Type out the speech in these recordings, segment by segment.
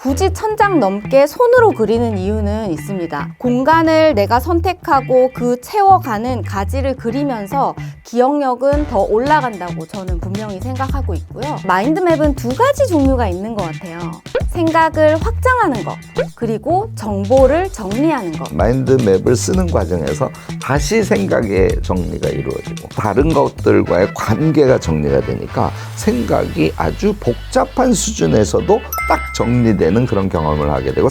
굳이 천장 넘게 손으로 그리는 이유는 있습니다. 공간을 내가 선택하고 그 채워가는 가지를 그리면서 기억력은 더 올라간다고 저는 분명히 생각하고 있고요. 마인드맵은 두 가지 종류가 있는 것 같아요. 생각을 확장하는 것, 그리고 정보를 정리하는 것. 마인드맵을 쓰는 과정에서 다시 생각의 정리가 이루어지고 다른 것들과의 관계가 정리가 되니까 생각이 아주 복잡한 수준에서도 딱 정리되는 그런 경험을 하게 되고.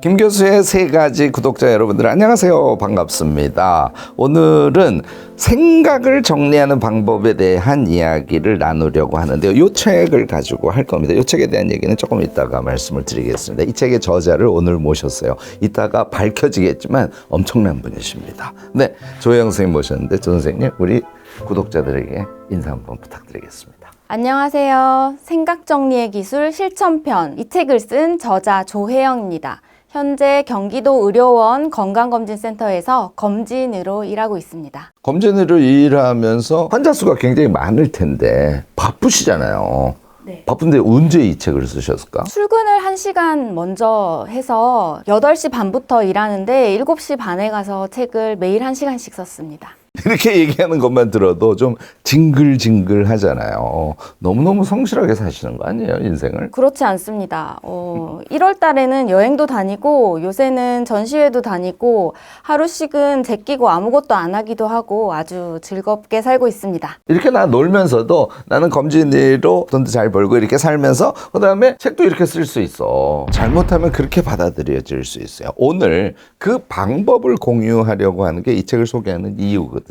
김 교수의 세 가지 구독자 여러분들 안녕하세요. 반갑습니다. 오늘은 생각을 정리하는 방법에 대한 이야기를 나누려고 하는데요. 이 책을 가지고 할 겁니다. 이 책에 대한 얘기는 조금 이따가 말씀을 드리겠습니다. 이 책의 저자를 오늘 모셨어요. 이따가 밝혀지겠지만 엄청난 분이십니다. 네, 조혜영 선생님 모셨는데 조 선생님 우리 구독자들에게 인사 한번 부탁드리겠습니다. 안녕하세요. 생각 정리의 기술 실천편, 이 책을 쓴 저자 조혜영입니다. 현재 경기도 의료원 건강검진센터에서 검진으로 일하고 있습니다. 검진으로 일하면서 환자 수가 굉장히 많을 텐데 바쁘시잖아요. 네. 바쁜데 언제 이 책을 쓰셨을까? 출근을 1시간 먼저 해서 8시 반부터 일하는데 7시 반에 가서 책을 매일 1시간씩 썼습니다. 이렇게 얘기하는 것만 들어도 좀 징글징글 하잖아요. 너무너무 성실하게 사시는 거 아니에요, 인생을? 그렇지 않습니다. 1월 달에는 여행도 다니고 요새는 전시회도 다니고 하루씩은 제끼고 아무것도 안 하기도 하고 아주 즐겁게 살고 있습니다. 이렇게 나 놀면서도 나는 검진으로 돈도 잘 벌고 이렇게 살면서 그다음에 책도 이렇게 쓸 수 있어. 잘못하면 그렇게 받아들여질 수 있어요. 오늘 그 방법을 공유하려고 하는 게 이 책을 소개하는 이유거든요.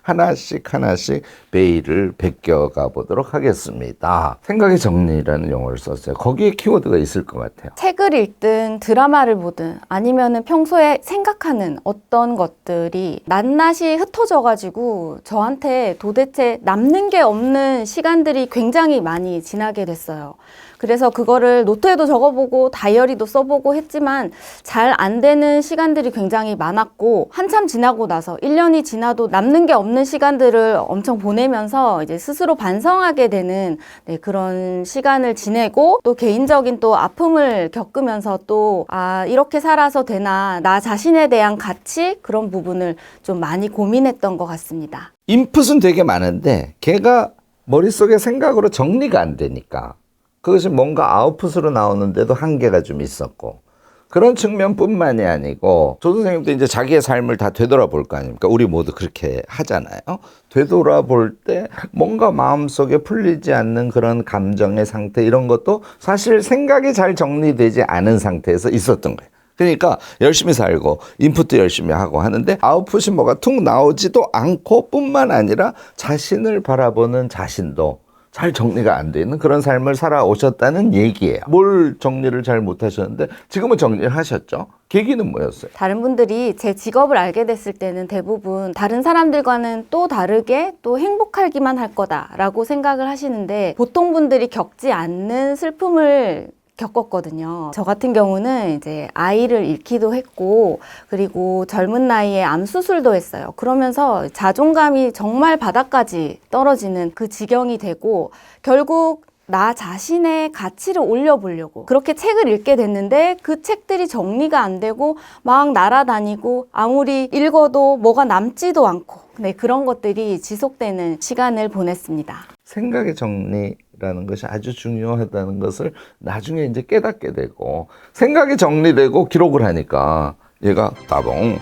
하나씩 베일을 벗겨가 보도록 하겠습니다. 생각의 정리라는 용어를 썼어요. 거기에 키워드가 있을 것 같아요. 책을 읽든 드라마를 보든 아니면은 평소에 생각하는 어떤 것들이 낱낱이 흩어져가지고 저한테 도대체 남는 게 없는 시간들이 굉장히 많이 지나게 됐어요. 그래서 그거를 노트에도 적어보고 다이어리도 써보고 했지만 잘 안 되는 시간들이 굉장히 많았고 한참 지나고 나서 1년이 지나도 남는 게 없는 시간들을 엄청 보내면서 이제 스스로 반성하게 되는 그런 시간을 지내고 또 개인적인 또 아픔을 겪으면서 또 이렇게 살아서 되나 나 자신에 대한 가치 그런 부분을 좀 많이 고민했던 것 같습니다. 인풋은 되게 많은데 걔가 머릿속에 생각으로 정리가 안 되니까 그것이 뭔가 아웃풋으로 나오는데도 한계가 좀 있었고 그런 측면뿐만이 아니고 조 선생님도 이제 자기의 삶을 다 되돌아볼 거 아닙니까? 우리 모두 그렇게 하잖아요. 되돌아볼 때 뭔가 마음속에 풀리지 않는 그런 감정의 상태 이런 것도 사실 생각이 잘 정리되지 않은 상태에서 있었던 거예요. 그러니까 열심히 살고 인풋도 열심히 하고 하는데 아웃풋이 뭐가 툭 나오지도 않고 뿐만 아니라 자신을 바라보는 자신도 잘 정리가 안 돼 있는 그런 삶을 살아오셨다는 얘기예요. 뭘 정리를 잘 못하셨는데 지금은 정리를 하셨죠? 계기는 뭐였어요? 다른 분들이 제 직업을 알게 됐을 때는 대부분 다른 사람들과는 또 다르게 또 행복하기만 할 거다라고 생각을 하시는데 보통 분들이 겪지 않는 슬픔을 겪었거든요. 저 같은 경우는 이제 아이를 잃기도 했고 그리고 젊은 나이에 암 수술도 했어요. 그러면서 자존감이 정말 바닥까지 떨어지는 그 지경이 되고 결국 나 자신의 가치를 올려보려고 그렇게 책을 읽게 됐는데 그 책들이 정리가 안 되고 막 날아다니고 아무리 읽어도 뭐가 남지도 않고 그런 것들이 지속되는 시간을 보냈습니다. 생각의 정리라는 것이 아주 중요하다는 것을 나중에 이제 깨닫게 되고 생각이 정리되고 기록을 하니까 얘가 따봉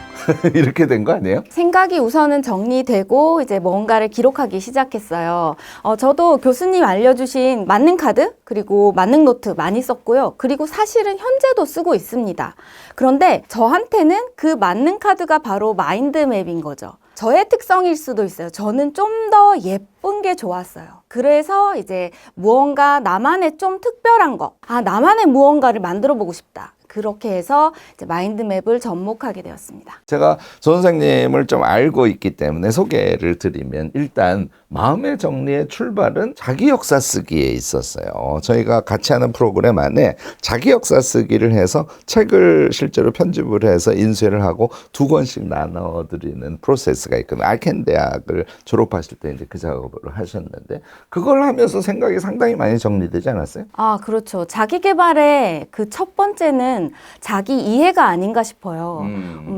이렇게 된 거 아니에요? 생각이 우선은 정리되고 이제 뭔가를 기록하기 시작했어요. 저도 교수님 알려주신 만능 카드 그리고 만능 노트 많이 썼고요. 그리고 사실은 현재도 쓰고 있습니다. 그런데 저한테는 그 만능 카드가 바로 마인드맵인 거죠. 저의 특성일 수도 있어요. 저는 좀 더 예쁜 게 좋았어요. 그래서 이제 무언가 나만의 좀 특별한 거, 나만의 무언가를 만들어 보고 싶다. 그렇게 해서 이제 마인드맵을 접목하게 되었습니다. 제가 조 선생님을 좀 알고 있기 때문에 소개를 드리면 일단 마음의 정리의 출발은 자기 역사 쓰기에 있었어요. 저희가 같이 하는 프로그램 안에 자기 역사 쓰기를 해서 책을 실제로 편집을 해서 인쇄를 하고 2권씩 나눠드리는 프로세스가 있거든요. 알켄 대학을 졸업하실 때 이제 그 작업을 하셨는데 그걸 하면서 생각이 상당히 많이 정리되지 않았어요? 아, 그렇죠. 자기 개발의 그 첫 번째는 자기 이해가 아닌가 싶어요.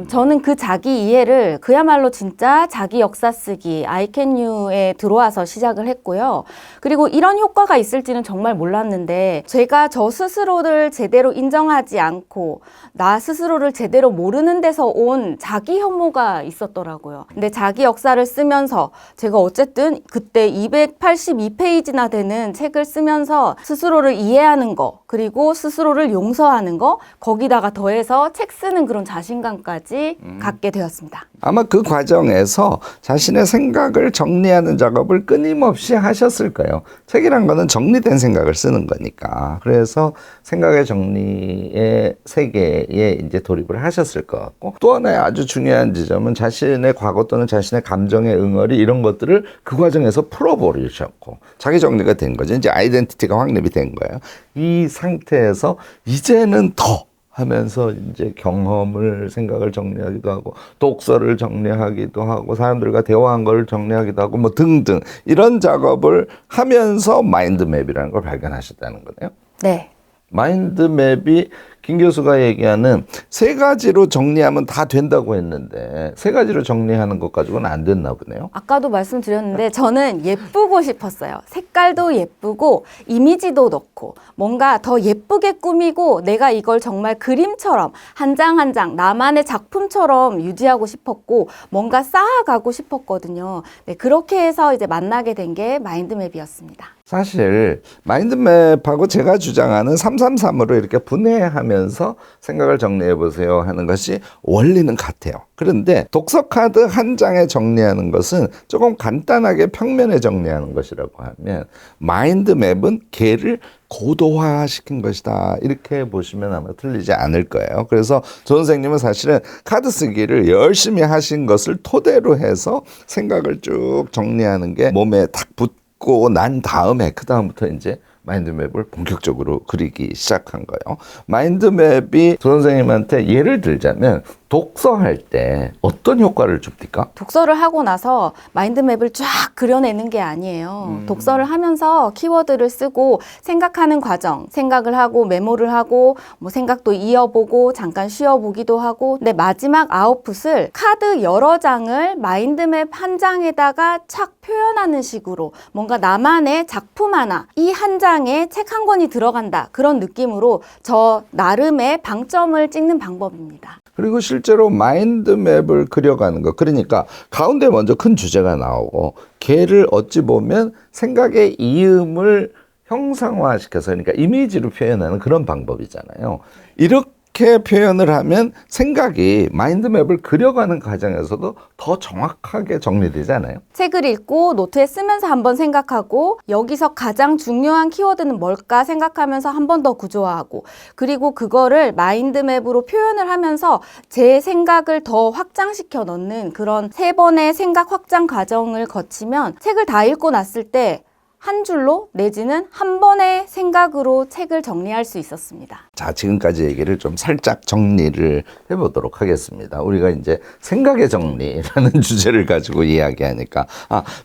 저는 그 자기 이해를 그야말로 진짜 자기 역사 쓰기, I can you에 들어와서 시작을 했고요. 그리고 이런 효과가 있을지는 정말 몰랐는데 제가 저 스스로를 제대로 인정하지 않고 나 스스로를 제대로 모르는 데서 온 자기 혐오가 있었더라고요. 근데 자기 역사를 쓰면서 제가 어쨌든 그때 282페이지나 되는 책을 쓰면서 스스로를 이해하는 거, 그리고 스스로를 용서하는 거, 거기다가 더해서 책 쓰는 그런 자신감까지 갖게 되었습니다. 아마 그 과정에서 자신의 생각을 정리하는 작업을 끊임없이 하셨을 거예요. 책이란 거는 정리된 생각을 쓰는 거니까. 그래서 생각의 정리의 세계에 이제 돌입을 하셨을 것 같고, 또 하나의 아주 중요한 지점은 자신의 과거 또는 자신의 감정의 응어리 이런 것들을 그 과정에서 풀어버리셨고 자기 정리가 된 거죠. 이제 아이덴티티가 확립이 된 거예요. 이 상태에서 이제는 더 하면서 이제 경험을, 생각을 정리하기도 하고 독서를 정리하기도 하고 사람들과 대화한 걸 정리하기도 하고 뭐 등등 이런 작업을 하면서 마인드맵이라는 걸 발견하셨다는 거네요. 네. 마인드맵이 김 교수가 얘기하는 3가지로 정리하면 다 된다고 했는데 3가지로 정리하는 것 가지고는 안 됐나 보네요. 아까도 말씀드렸는데 저는 예쁘고 싶었어요. 색깔도 예쁘고 이미지도 넣고 뭔가 더 예쁘게 꾸미고 내가 이걸 정말 그림처럼 한 장 한 장 나만의 작품처럼 유지하고 싶었고 뭔가 쌓아가고 싶었거든요. 네, 그렇게 해서 이제 만나게 된 게 마인드맵이었습니다. 사실 마인드맵하고 제가 주장하는 333으로 이렇게 분해하면서 생각을 정리해 보세요 하는 것이 원리는 같아요. 그런데 독서 카드 한 장에 정리하는 것은 조금 간단하게 평면에 정리하는 것이라고 하면 마인드맵은 걔를 고도화시킨 것이다. 이렇게 보시면 아마 틀리지 않을 거예요. 그래서 조 선생님은 사실은 카드 쓰기를 열심히 하신 것을 토대로 해서 생각을 쭉 정리하는 게 몸에 딱 붙고 난 다음에 그 다음부터 이제 마인드맵을 본격적으로 그리기 시작한 거예요. 마인드맵이 조 선생님한테 예를 들자면 독서할 때 어떤 효과를 줍니까? 독서를 하고 나서 마인드맵을 쫙 그려내는 게 아니에요. 독서를 하면서 키워드를 쓰고 생각하는 과정, 생각을 하고 메모를 하고 뭐 생각도 이어보고 잠깐 쉬어보기도 하고 근데 마지막 아웃풋을 카드 여러 장을 마인드맵 한 장에다가 착 표현하는 식으로 뭔가 나만의 작품 하나, 이 한 장에 책 한 권이 들어간다. 그런 느낌으로 저 나름의 방점을 찍는 방법입니다. 그리고 실제로 마인드맵을 그려가는 거. 그러니까 가운데 먼저 큰 주제가 나오고 걔를 어찌 보면 생각의 이음을 형상화시켜서 그러니까 이미지로 표현하는 그런 방법이잖아요. 이렇게 표현을 하면 생각이 마인드맵을 그려가는 과정에서도 더 정확하게 정리되잖아요. 책을 읽고 노트에 쓰면서 한번 생각하고 여기서 가장 중요한 키워드는 뭘까 생각하면서 한 번 더 구조화하고 그리고 그거를 마인드맵으로 표현을 하면서 제 생각을 더 확장시켜 넣는 그런 3번의 생각 확장 과정을 거치면 책을 다 읽고 났을 때 한 줄로 내지는 한 번의 생각으로 책을 정리할 수 있었습니다. 자, 지금까지 얘기를 좀 살짝 정리를 해보도록 하겠습니다. 우리가 이제 생각의 정리라는 주제를 가지고 이야기하니까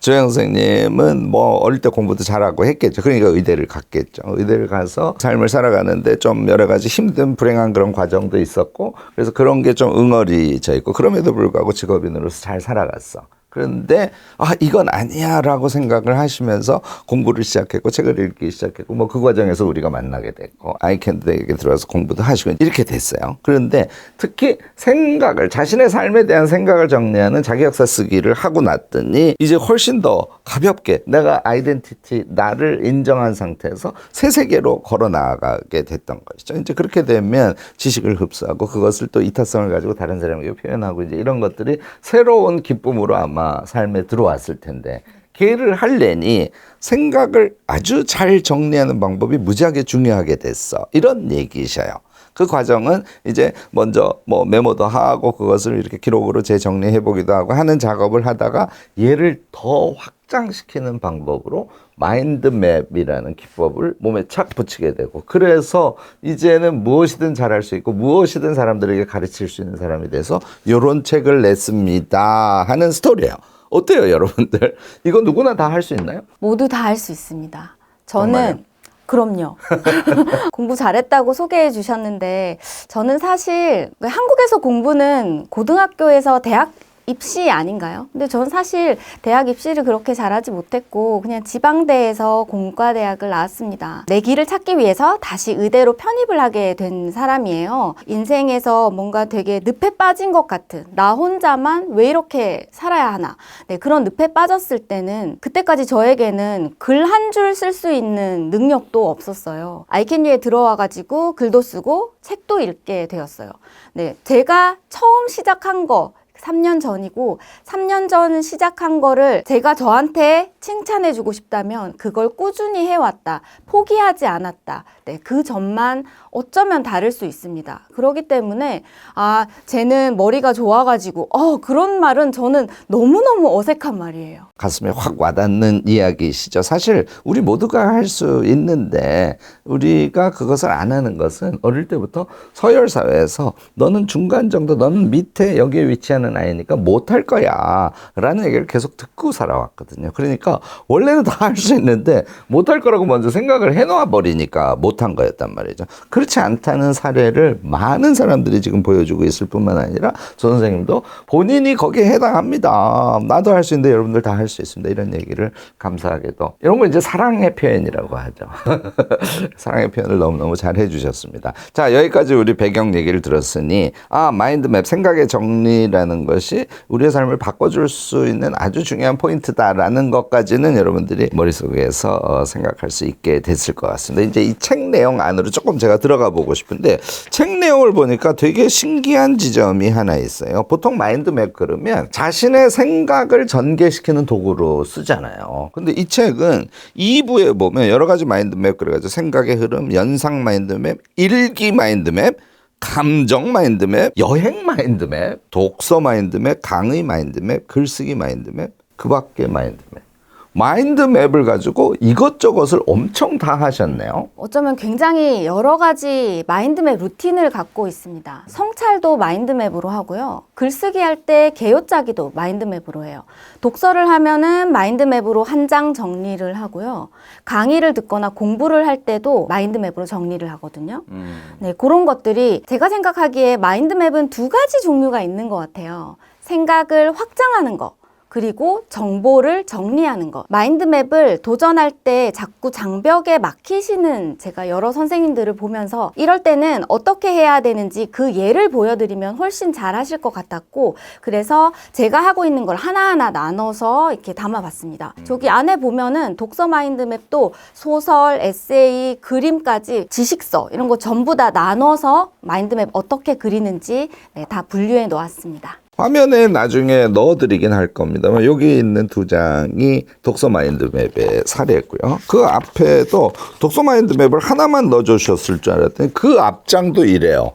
조영 선생님은 뭐 어릴 때 공부도 잘하고 했겠죠. 그러니까 의대를 갔겠죠. 의대를 가서 삶을 살아가는데 좀 여러 가지 힘든 불행한 그런 과정도 있었고 그래서 그런 게 좀 응어리져 있고 그럼에도 불구하고 직업인으로서 잘 살아갔어. 그런데 이건 아니야 라고 생각을 하시면서 공부를 시작했고 책을 읽기 시작했고 뭐 그 과정에서 우리가 만나게 됐고 아이캔드에게 들어와서 공부도 하시고 이렇게 됐어요. 그런데 특히 생각을 자신의 삶에 대한 생각을 정리하는 자기 역사 쓰기를 하고 났더니 이제 훨씬 더 가볍게 내가 아이덴티티 나를 인정한 상태에서 새 세계로 걸어 나가게 됐던 것이죠. 이제 그렇게 되면 지식을 흡수하고 그것을 또 이타성을 가지고 다른 사람에게 표현하고 이제 이런 것들이 새로운 기쁨으로 아마 삶에 들어왔을 텐데 걔를 하려니 생각을 아주 잘 정리하는 방법이 무지하게 중요하게 됐어. 이런 얘기셔요. 그 과정은 이제 먼저 뭐 메모도 하고 그것을 이렇게 기록으로 재정리해 보기도 하고 하는 작업을 하다가 얘를 더 확장시키는 방법으로 마인드맵이라는 기법을 몸에 착 붙이게 되고, 그래서 이제는 무엇이든 잘할 수 있고 무엇이든 사람들에게 가르칠 수 있는 사람이 돼서 이런 책을 냈습니다 하는 스토리예요. 어때요, 여러분들? 이거 누구나 다 할 수 있나요? 모두 다 할 수 있습니다. 저는 정말요? 그럼요. 공부 잘했다고 소개해 주셨는데 저는 사실 한국에서 공부는 고등학교에서 대학 입시 아닌가요? 근데 저는 사실 대학 입시를 그렇게 잘하지 못했고 그냥 지방대에서 공과대학을 나왔습니다. 내 길을 찾기 위해서 다시 의대로 편입을 하게 된 사람이에요. 인생에서 뭔가 되게 늪에 빠진 것 같은, 나 혼자만 왜 이렇게 살아야 하나, 네, 그런 늪에 빠졌을 때는 그때까지 저에게는 글 한 줄 쓸 수 있는 능력도 없었어요. 아이캔유에 들어와가지고 글도 쓰고 책도 읽게 되었어요. 네, 제가 처음 시작한 거 3년 전이고 3년 전 시작한 거를 제가 저한테 칭찬해 주고 싶다면 그걸 꾸준히 해왔다, 포기하지 않았다, 네, 그 점만 어쩌면 다를 수 있습니다. 그렇기 때문에 쟤는 머리가 좋아가지고 그런 말은 저는 너무너무 어색한 말이에요. 가슴에 확 와닿는 이야기시죠. 사실 우리 모두가 할 수 있는데 우리가 그것을 안 하는 것은 어릴 때부터 서열 사회에서 너는 중간 정도, 너는 밑에 여기에 위치하는 아이니까 못할 거야 라는 얘기를 계속 듣고 살아왔거든요. 그러니까 원래는 다 할 수 있는데 못할 거라고 먼저 생각을 해놓아 버리니까 못한 거였단 말이죠. 그렇지 않다는 사례를 많은 사람들이 지금 보여주고 있을 뿐만 아니라 조 선생님도 본인이 거기에 해당합니다. 나도 할 수 있는데 여러분들 다 할 수 있습니다. 이런 얘기를 감사하게도, 이런 거 이제 사랑의 표현이라고 하죠. 사랑의 표현을 너무너무 잘 해주셨습니다. 자, 여기까지 우리 배경 얘기를 들었으니 마인드맵, 생각의 정리라는 것이 우리의 삶을 바꿔줄 수 있는 아주 중요한 포인트다라는 것까지는 여러분들이 머릿속에서 생각할 수 있게 됐을 것 같습니다. 이제 이 책 내용 안으로 조금 제가 들어가 보고 싶은데, 책 내용을 보니까 되게 신기한 지점이 하나 있어요. 보통 마인드맵 그러면 자신의 생각을 전개시키는 도구로 쓰잖아요. 근데 이 책은 2부에 보면 여러 가지 마인드맵, 그래가지고 생각의 흐름, 연상 마인드맵, 일기 마인드맵, 감정 마인드맵, 여행 마인드맵, 독서 마인드맵, 강의 마인드맵, 글쓰기 마인드맵, 그 밖에 마인드맵. 마인드맵을 가지고 이것저것을 엄청 다 하셨네요. 어쩌면 굉장히 여러 가지 마인드맵 루틴을 갖고 있습니다. 성찰도 마인드맵으로 하고요. 글쓰기 할 때 개요짜기도 마인드맵으로 해요. 독서를 하면은 마인드맵으로 한 장 정리를 하고요. 강의를 듣거나 공부를 할 때도 마인드맵으로 정리를 하거든요. 네, 그런 것들이 제가 생각하기에 마인드맵은 두 가지 종류가 있는 것 같아요. 생각을 확장하는 거, 그리고 정보를 정리하는 것. 마인드맵을 도전할 때 자꾸 장벽에 막히시는 제가 여러 선생님들을 보면서 이럴 때는 어떻게 해야 되는지 그 예를 보여드리면 훨씬 잘 하실 것 같았고, 그래서 제가 하고 있는 걸 하나하나 나눠서 이렇게 담아봤습니다. 저기 안에 보면은 독서 마인드맵도 소설, 에세이, 그림까지, 지식서 이런 거 전부 다 나눠서 마인드맵 어떻게 그리는지 다 분류해 놓았습니다. 화면에 나중에 넣어드리긴 할 겁니다만 여기 있는 두 장이 독서 마인드맵의 사례고요. 그 앞에도 독서 마인드맵을 하나만 넣어주셨을 줄 알았더니 그 앞장도 이래요.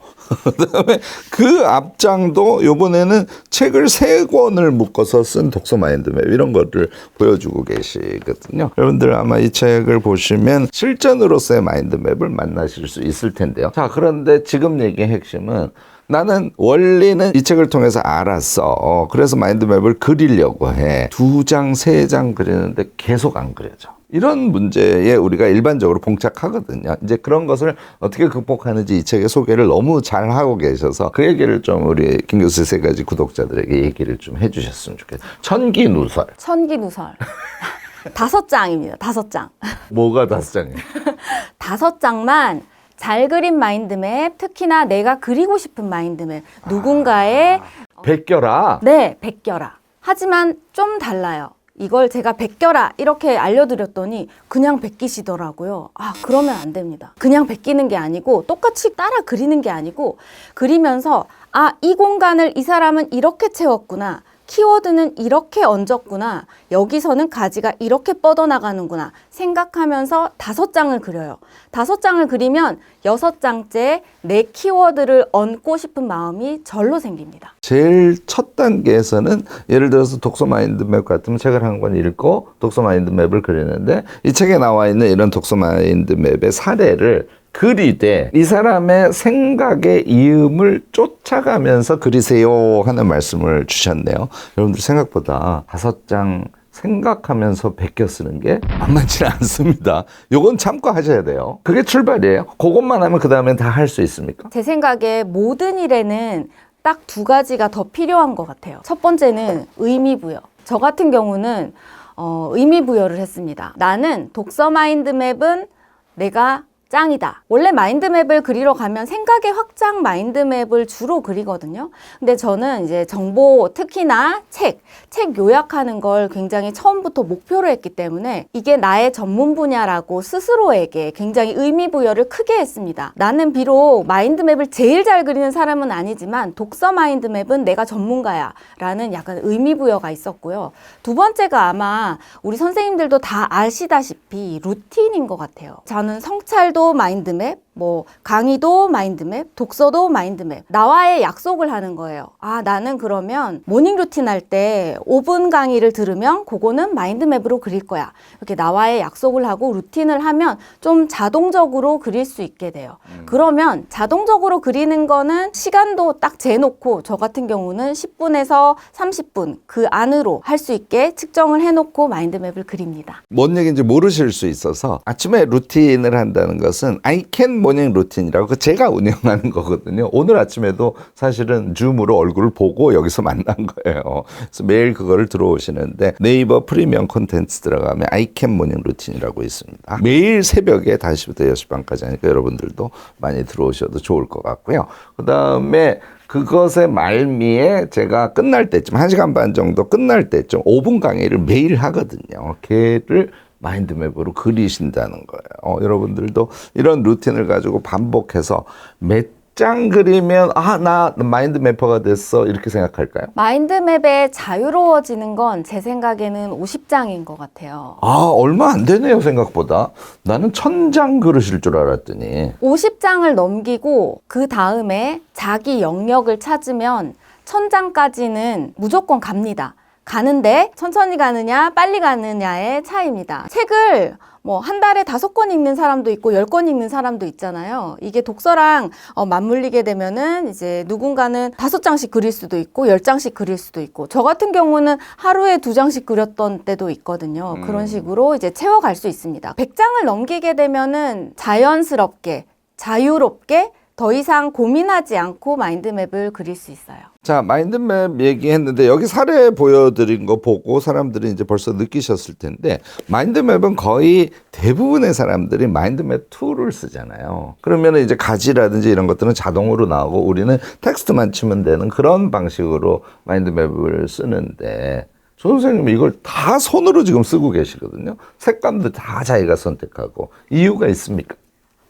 그다음에 그 앞장도 이번에는 책을 3권을 묶어서 쓴 독서 마인드맵, 이런 거를 보여주고 계시거든요. 여러분들 아마 이 책을 보시면 실전으로서의 마인드맵을 만나실 수 있을 텐데요. 자, 그런데 지금 얘기의 핵심은, 나는 원리는 이 책을 통해서 알았어. 그래서 마인드맵을 그리려고 해. 2장, 3장 그리는데 계속 안 그려져. 이런 문제에 우리가 일반적으로 봉착하거든요. 이제 그런 것을 어떻게 극복하는지 이 책의 소개를 너무 잘 하고 계셔서 그 얘기를 좀 우리 김 교수 3가지 구독자들에게 얘기를 좀 해주셨으면 좋겠어요. 천기누설. 천기누설. 5장입니다. 5장. 뭐가 5장이에요? 5장만 잘 그린 마인드맵, 특히나 내가 그리고 싶은 마인드맵, 누군가의 베껴라. 네, 베껴라. 하지만 좀 달라요. 이걸 제가 베껴라 이렇게 알려드렸더니 그냥 베끼시더라고요. 그러면 안 됩니다. 그냥 베끼는 게 아니고 똑같이 따라 그리는 게 아니고, 그리면서 이 공간을 이 사람은 이렇게 채웠구나, 키워드는 이렇게 얹었구나. 여기서는 가지가 이렇게 뻗어나가는구나. 생각하면서 5장을 그려요. 5장을 그리면 6장째 내 키워드를 얹고 싶은 마음이 절로 생깁니다. 제일 첫 단계에서는 예를 들어서 독서 마인드맵 같으면 책을 한 권 읽고 독서 마인드맵을 그리는데 이 책에 나와 있는 이런 독서 마인드맵의 사례를 그리되 이 사람의 생각의 이음을 쫓아가면서 그리세요 하는 말씀을 주셨네요. 여러분들 생각보다 5장 생각하면서 베껴 쓰는 게 만만치는 않습니다. 요건 참고하셔야 돼요. 그게 출발이에요. 그것만 하면 그 다음엔 다 할 수 있습니까? 제 생각에 모든 일에는 딱 2가지가 더 필요한 것 같아요. 첫 번째는 의미부여. 저 같은 경우는 의미부여를 했습니다. 나는 독서 마인드맵은 내가 짱이다. 원래 마인드맵을 그리러 가면 생각의 확장 마인드맵을 주로 그리거든요. 근데 저는 이제 정보, 특히나 책 요약하는 걸 굉장히 처음부터 목표로 했기 때문에 이게 나의 전문 분야라고 스스로에게 굉장히 의미부여를 크게 했습니다. 나는 비록 마인드맵을 제일 잘 그리는 사람은 아니지만 독서 마인드맵은 내가 전문가야 라는 약간 의미부여가 있었고요. 두 번째가 아마 우리 선생님들도 다 아시다시피 루틴인 것 같아요. 저는 성찰도 마인드맵, 강의도 마인드맵, 독서도 마인드맵. 나와의 약속을 하는 거예요. 아, 나는 그러면 모닝 루틴 할 때 5분 강의를 들으면 그거는 마인드맵으로 그릴 거야. 이렇게 나와의 약속을 하고 루틴을 하면 좀 자동적으로 그릴 수 있게 돼요. 그러면 자동적으로 그리는 거는 시간도 딱 재놓고 저 같은 경우는 10분에서 30분 그 안으로 할 수 있게 측정을 해놓고 마인드맵을 그립니다. 뭔 얘기인지 모르실 수 있어서 아침에 루틴을 한다는 것은 I can 모닝 루틴이라고 제가 운영하는 거거든요. 오늘 아침에도 사실은 줌으로 얼굴을 보고 여기서 만난 거예요. 그래서 매일 그거를 들어오시는데 네이버 프리미엄 콘텐츠 들어가면 I can 모닝 루틴이라고 있습니다. 매일 새벽에 5시부터 6시 반까지 하니까 여러분들도 많이 들어오셔도 좋을 것 같고요. 그 다음에 그것의 말미에 제가 끝날 때쯤 1시간 반 정도 끝날 때쯤 5분 강의를 매일 하거든요. 걔를 마인드맵으로 그리신다는 거예요. 여러분들도 이런 루틴을 가지고 반복해서 몇 장 그리면 나 마인드맵퍼가 됐어 이렇게 생각할까요? 마인드맵에 자유로워지는 건 제 생각에는 50장인 것 같아요. 얼마 안 되네요 생각보다. 나는 1000장 그러실 줄 알았더니 50장을 넘기고 그 다음에 자기 영역을 찾으면 1000장까지는 무조건 갑니다. 가는데 천천히 가느냐 빨리 가느냐의 차이입니다. 책을 한 달에 5권 읽는 사람도 있고 10권 읽는 사람도 있잖아요. 이게 독서랑 맞물리게 되면은 이제 누군가는 5장씩 그릴 수도 있고 10장씩 그릴 수도 있고 저 같은 경우는 하루에 2장씩 그렸던 때도 있거든요. 그런 식으로 이제 채워갈 수 있습니다. 100장을 넘기게 되면은 자연스럽게 자유롭게 더 이상 고민하지 않고 마인드맵을 그릴 수 있어요. 자, 마인드맵 얘기했는데 여기 사례 보여드린 거 보고 사람들이 이제 벌써 느끼셨을 텐데 마인드맵은 거의 대부분의 사람들이 마인드맵 툴을 쓰잖아요. 그러면 이제 가지라든지 이런 것들은 자동으로 나오고 우리는 텍스트만 치면 되는 그런 방식으로 마인드맵을 쓰는데 조 선생님은 이걸 다 손으로 지금 쓰고 계시거든요. 색감도 다 자기가 선택하고 이유가 있습니까?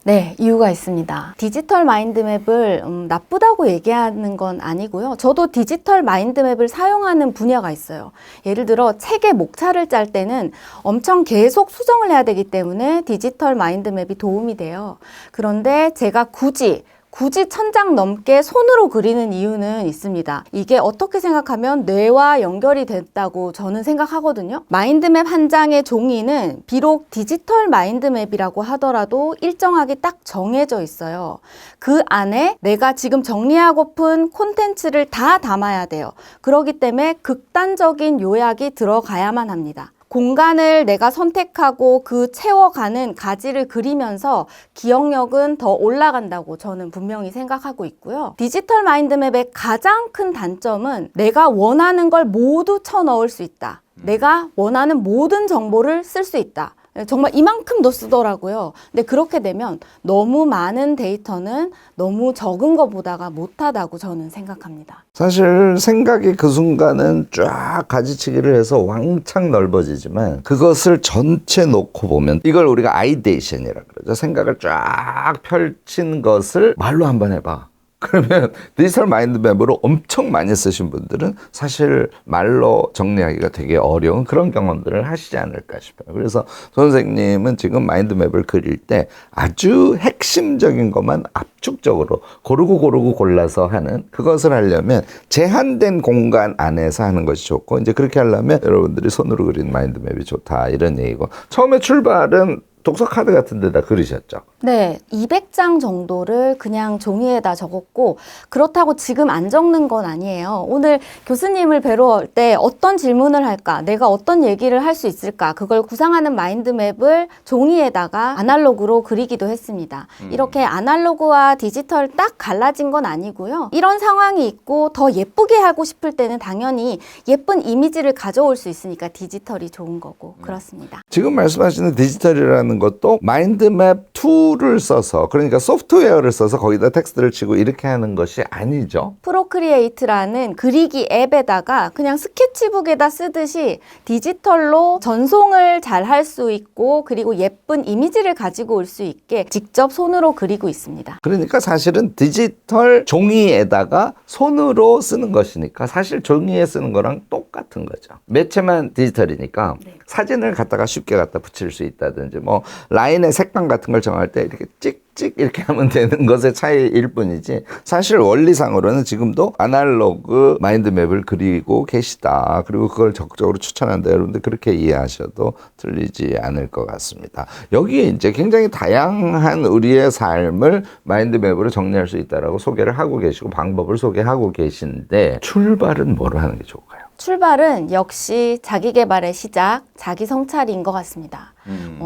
네, 이유가 있습니다. 디지털 마인드맵을 나쁘다고 얘기하는 건 아니고요. 저도 디지털 마인드맵을 사용하는 분야가 있어요. 예를 들어 책의 목차를 짤 때는 엄청 계속 수정을 해야 되기 때문에 디지털 마인드맵이 도움이 돼요. 그런데 제가 굳이 1000장 넘게 손으로 그리는 이유는 있습니다. 이게 어떻게 생각하면 뇌와 연결이 됐다고 저는 생각하거든요. 마인드맵 한 장의 종이는 비록 디지털 마인드맵이라고 하더라도 일정하게 딱 정해져 있어요. 그 안에 내가 지금 정리하고픈 콘텐츠를 다 담아야 돼요. 그렇기 때문에 극단적인 요약이 들어가야만 합니다. 공간을 내가 선택하고 그 채워가는 가지를 그리면서 기억력은 더 올라간다고 저는 분명히 생각하고 있고요. 디지털 마인드맵의 가장 큰 단점은 내가 원하는 걸 모두 쳐넣을 수 있다. 내가 원하는 모든 정보를 쓸 수 있다. 정말 이만큼도 쓰더라고요. 근데 그렇게 되면 너무 많은 데이터는 너무 적은 것보다가 못하다고 저는 생각합니다. 사실 생각이 그 순간은 쫙 가지치기를 해서 왕창 넓어지지만 그것을 전체 놓고 보면 이걸 우리가 아이데이션이라고 그러죠. 생각을 쫙 펼친 것을 말로 한번 해봐. 그러면 디지털 마인드맵으로 엄청 많이 쓰신 분들은 사실 말로 정리하기가 되게 어려운 그런 경험들을 하시지 않을까 싶어요. 그래서 선생님은 지금 마인드맵을 그릴 때 아주 핵심적인 것만 압축적으로 고르고 골라서 하는, 그것을 하려면 제한된 공간 안에서 하는 것이 좋고, 이제 그렇게 하려면 여러분들이 손으로 그린 마인드맵이 좋다, 이런 얘기고. 처음에 출발은 독서 카드 같은 데다 그리셨죠? 네, 200장 정도를 그냥 종이에다 적었고, 그렇다고 지금 안 적는 건 아니에요. 오늘 교수님을 뵈러 올 때 어떤 질문을 할까, 내가 어떤 얘기를 할 수 있을까, 그걸 구상하는 마인드맵을 종이에다가 아날로그로 그리기도 했습니다. 이렇게 아날로그와 디지털 딱 갈라진 건 아니고요. 이런 상황이 있고 더 예쁘게 하고 싶을 때는 당연히 예쁜 이미지를 가져올 수 있으니까 디지털이 좋은 거고, 그렇습니다. 지금 말씀하시는 디지털이라는 것도 마인드맵 툴을 써서, 그러니까 소프트웨어를 써서 거기다 텍스트를 치고 이렇게 하는 것이 아니죠. 프로크리에이트라는 그리기 앱에다가 그냥 스케치북에다 쓰듯이 디지털로 전송을 잘 할 수 있고, 그리고 예쁜 이미지를 가지고 올 수 있게 직접 손으로 그리고 있습니다. 그러니까 사실은 디지털 종이에다가 손으로 쓰는 것이니까 사실 종이에 쓰는 거랑 똑같은 거죠. 매체만 디지털이니까 사진을 갖다가 쉽게 갖다 붙일 수 있다든지, 뭐 라인의 색감 같은 걸 정할 때 이렇게 찍찍 이렇게 하면 되는 것의 차이일 뿐이지, 사실 원리상으로는 지금도 아날로그 마인드맵을 그리고 계시다. 그리고 그걸 적극적으로 추천한다. 여러분들 그렇게 이해하셔도 틀리지 않을 것 같습니다. 여기에 이제 굉장히 다양한 우리의 삶을 마인드맵으로 정리할 수 있다라고 소개를 하고 계시고 방법을 소개하고 계신데, 출발은 뭐로 하는 게 좋을까요? 출발은 역시 자기 개발의 시작, 자기 성찰인 것 같습니다.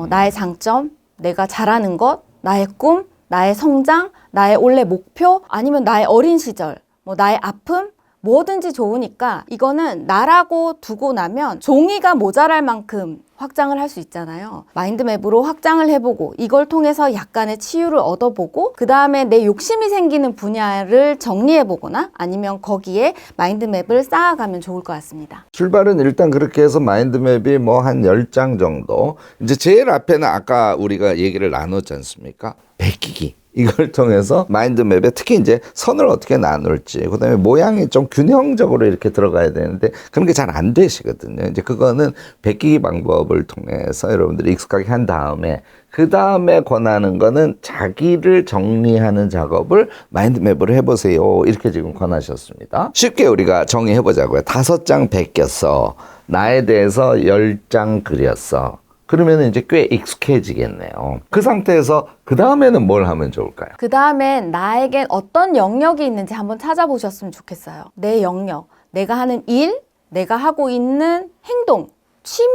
나의 장점, 내가 잘하는 것, 나의 꿈, 나의 성장, 나의 원래 목표, 아니면 나의 어린 시절, 뭐 나의 아픔, 뭐든지 좋으니까 이거는 나라고 두고 나면 종이가 모자랄 만큼 확장을 할 수 있잖아요. 마인드맵으로 확장을 해보고 이걸 통해서 약간의 치유를 얻어보고, 그 다음에 내 욕심이 생기는 분야를 정리해보거나 아니면 거기에 마인드맵을 쌓아가면 좋을 것 같습니다. 출발은 일단 그렇게 해서 마인드맵이 뭐 한 10장 정도, 이제 제일 앞에는 아까 우리가 얘기를 나눴지 않습니까? 베끼기. 이걸 통해서 마인드맵에 특히 이제 선을 어떻게 나눌지, 그 다음에 모양이 좀 균형적으로 이렇게 들어가야 되는데 그런 게 잘 안 되시거든요. 이제 그거는 베끼기 방법을 통해서 여러분들이 익숙하게 한 다음에, 그 다음에 권하는 거는 자기를 정리하는 작업을 마인드맵으로 해보세요. 이렇게 지금 권하셨습니다. 쉽게 우리가 정의해보자고요. 5장 베꼈어. 나에 대해서 10장 그렸어. 그러면 이제 꽤 익숙해지겠네요. 그 상태에서 그 다음에는 뭘 하면 좋을까요? 그 다음엔 나에겐 어떤 영역이 있는지 한번 찾아보셨으면 좋겠어요. 내 영역, 내가 하는 일, 내가 하고 있는 행동, 취미,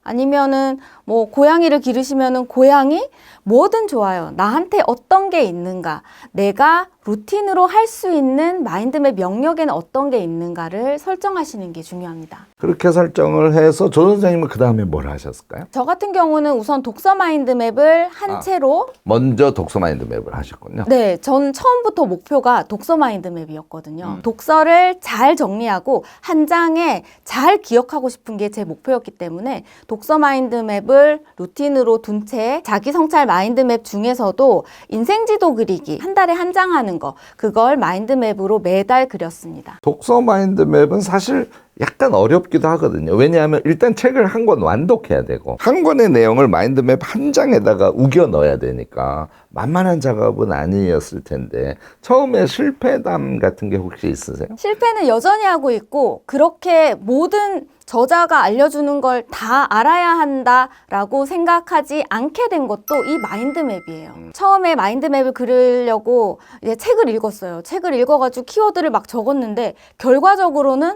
아니면은 뭐 고양이를 기르시면은 고양이, 뭐든 좋아요. 나한테 어떤 게 있는가, 내가 루틴으로 할 수 있는 마인드맵 영역에는 어떤 게 있는가를 설정하시는 게 중요합니다. 그렇게 설정을 해서 조 선생님은 그 다음에 뭘 하셨을까요? 저 같은 경우는 우선 독서 마인드맵을 한 채로 먼저 독서 마인드맵을 하셨군요. 네, 전 처음부터 목표가 독서 마인드맵이었거든요. 독서를 잘 정리하고 한 장에 잘 기억하고 싶은 게 제 목표였기 때문에 독서 마인드맵을 루틴으로 둔 채 자기 성찰 마인드맵 중에서도 인생지도 그리기, 한 달에 한 장 하는 거, 그걸 마인드맵으로 매달 그렸습니다. 독서 마인드맵은 사실 약간 어렵기도 하거든요. 왜냐하면 일단 책을 한 권 완독해야 되고 한 권의 내용을 마인드맵 한 장에다가 우겨 넣어야 되니까 만만한 작업은 아니었을 텐데, 처음에 실패담 같은 게 혹시 있으세요? 실패는 여전히 하고 있고, 그렇게 모든 저자가 알려주는 걸 다 알아야 한다라고 생각하지 않게 된 것도 이 마인드맵이에요. 처음에 마인드맵을 그리려고 이제 책을 읽었어요. 책을 읽어가지고 키워드를 막 적었는데 결과적으로는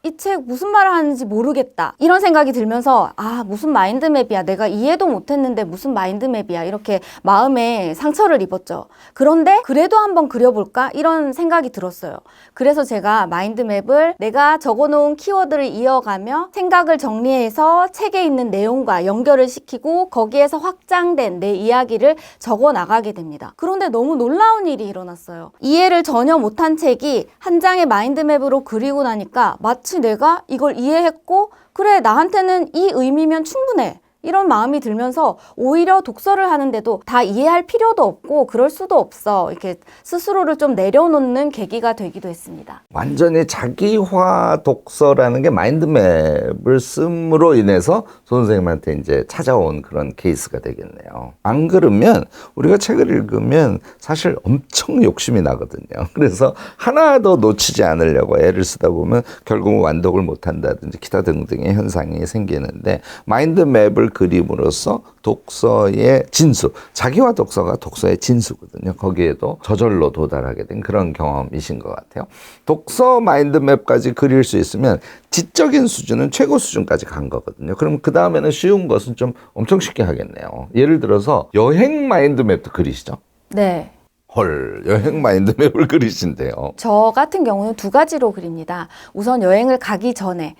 이 책 무슨 말을 하는지 모르겠다, 이런 생각이 들면서 무슨 마인드맵이야, 내가 이해도 못했는데 무슨 마인드맵이야, 이렇게 마음에 상처를 입었죠. 그런데 그래도 한번 그려볼까, 이런 생각이 들었어요. 그래서 제가 마인드맵을 내가 적어놓은 키워드를 이어가며 생각을 정리해서 책에 있는 내용과 연결을 시키고 거기에서 확장된 내 이야기를 적어 나가게 됩니다. 그런데 너무 놀라운 일이 일어났어요. 이해를 전혀 못한 책이 한 장의 마인드맵으로 그리고 나니까 마치 내가 이걸 이해했고, 그래, 나한테는 이 의미면 충분해, 이런 마음이 들면서 오히려 독서를 하는데도 다 이해할 필요도 없고 그럴 수도 없어. 이렇게 스스로를 좀 내려놓는 계기가 되기도 했습니다. 완전히 자기화 독서라는 게 마인드맵을 씀으로 인해서 선생님한테 이제 찾아온 그런 케이스가 되겠네요. 안 그러면 우리가 책을 읽으면 사실 엄청 욕심이 나거든요. 그래서 하나 더 놓치지 않으려고 애를 쓰다 보면 결국은 완독을 못한다든지 기타 등등의 현상이 생기는데 마인드맵을 그림으로써 독서의 진수, 자기화 독서가 독서의 진수거든요. 거기에도 저절로 도달하게 된 그런 경험이신 것 같아요. 독서 마인드맵까지 그릴 수 있으면 지적인 수준은 최고 수준까지 간 거거든요. 그럼 그 다음에는 쉬운 것은 좀 엄청 쉽게 하겠네요. 예를 들어서 여행 마인드맵도 그리시죠? 네. 헐, 여행 마인드맵을 그리신대요. 저 같은 경우는 두 가지로 그립니다. 우선 여행을 가기 전에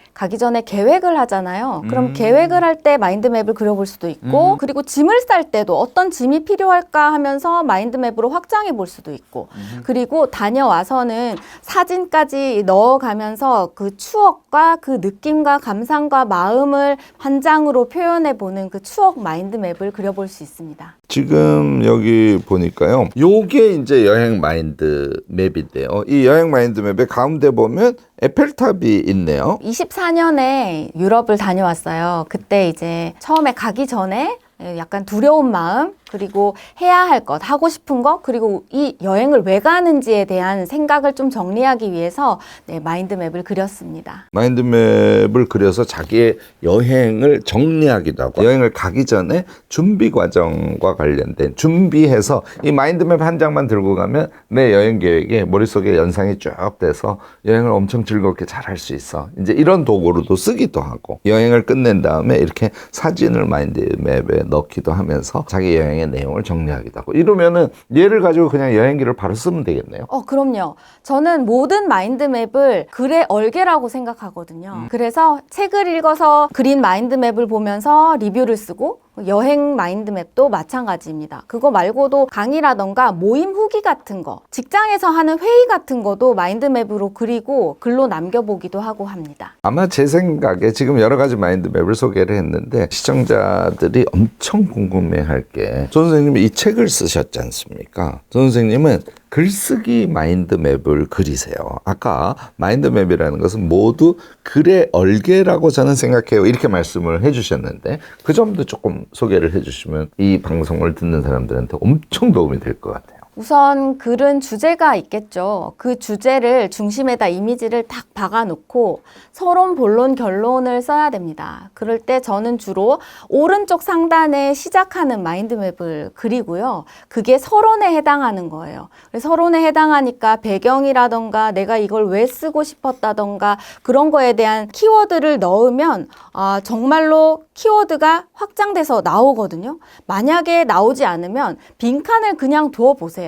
계획을 하잖아요. 그럼 계획을 할 때 마인드맵을 그려볼 수도 있고, 그리고 짐을 쌀 때도 어떤 짐이 필요할까 하면서 마인드맵으로 확장해 볼 수도 있고, 그리고 다녀와서는 사진까지 넣어가면서 그 추억과 그 느낌과 감상과 마음을 한 장으로 표현해 보는 그 추억 마인드맵을 그려볼 수 있습니다. 지금 여기 보니까요. 요게 이제 여행 마인드 맵인데요. 이 여행 마인드 맵의 가운데 보면 에펠탑이 있네요. 24년에 유럽을 다녀왔어요. 그때 이제 처음에 가기 전에 약간 두려운 마음, 그리고 해야 할 것, 하고 싶은 것, 그리고 이 여행을 왜 가는지에 대한 생각을 좀 정리하기 위해서 마인드맵을 그렸습니다. 마인드맵을 그려서 자기의 여행을 정리하기도 하고 여행을 가기 전에 준비 과정과 관련된 준비해서 이 마인드맵 한 장만 들고 가면 내 여행 계획에 머릿속에 연상이 쭉 돼서 여행을 엄청 즐겁게 잘 할 수 있어. 이제 이런 도구로도 쓰기도 하고 여행을 끝낸 다음에 이렇게 사진을 마인드맵에 넣기도 하면서 자기 여행의 내용을 정리하기도 하고 이러면은 얘를 가지고 그냥 여행기를 바로 쓰면 되겠네요. 그럼요. 저는 모든 마인드맵을 글의 얼개라고 생각하거든요. 그래서 책을 읽어서 그린 마인드맵을 보면서 리뷰를 쓰고 여행 마인드맵도 마찬가지입니다. 그거 말고도 강의라던가 모임 후기 같은 거, 직장에서 하는 회의 같은 거도 마인드맵으로 그리고 글로 남겨보기도 하고 합니다. 아마 제 생각에 지금 여러 가지 마인드맵을 소개를 했는데 시청자들이 엄청 궁금해할 게 선생님이 이 책을 쓰셨지 않습니까? 선생님은 글쓰기 마인드맵을 그리세요. 아까 마인드맵이라는 것은 모두 글의 얼개라고 저는 생각해요. 이렇게 말씀을 해주셨는데 그 점도 조금 소개를 해주시면 이 방송을 듣는 사람들한테 엄청 도움이 될 것 같아요. 우선 글은 주제가 있겠죠. 그 주제를 중심에다 이미지를 딱 박아놓고 서론, 본론, 결론을 써야 됩니다. 그럴 때 저는 주로 오른쪽 상단에 시작하는 마인드맵을 그리고요. 그게 서론에 해당하는 거예요. 서론에 해당하니까 배경이라던가 내가 이걸 왜 쓰고 싶었다던가 그런 거에 대한 키워드를 넣으면 정말로 키워드가 확장돼서 나오거든요. 만약에 나오지 않으면 빈칸을 그냥 두어보세요.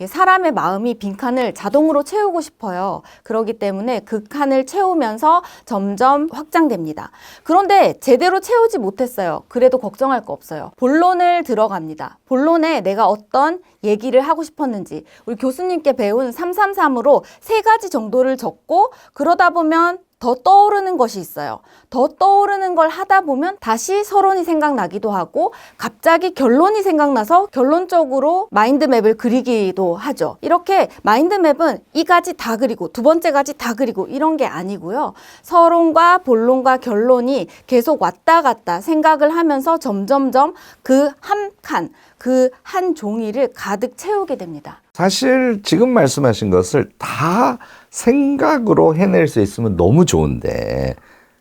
사람의 마음이 빈칸을 자동으로 채우고 싶어요. 그렇기 때문에 그 칸을 채우면서 점점 확장됩니다. 그런데 제대로 채우지 못했어요. 그래도 걱정할 거 없어요. 본론을 들어갑니다. 본론에 내가 어떤 얘기를 하고 싶었는지 우리 교수님께 배운 333으로 3가지 정도를 적고 그러다 보면 더 떠오르는 것이 있어요. 더 떠오르는 걸 하다 보면 다시 서론이 생각나기도 하고 갑자기 결론이 생각나서 결론적으로 마인드맵을 그리기도 하죠. 이렇게 마인드맵은 이 가지 다 그리고 두 번째 가지 다 그리고 이런 게 아니고요. 서론과 본론과 결론이 계속 왔다 갔다 생각을 하면서 점점점 그 한 칸, 그 한 종이를 가득 채우게 됩니다. 사실 지금 말씀하신 것을 다 생각으로 해낼 수 있으면 너무 좋은데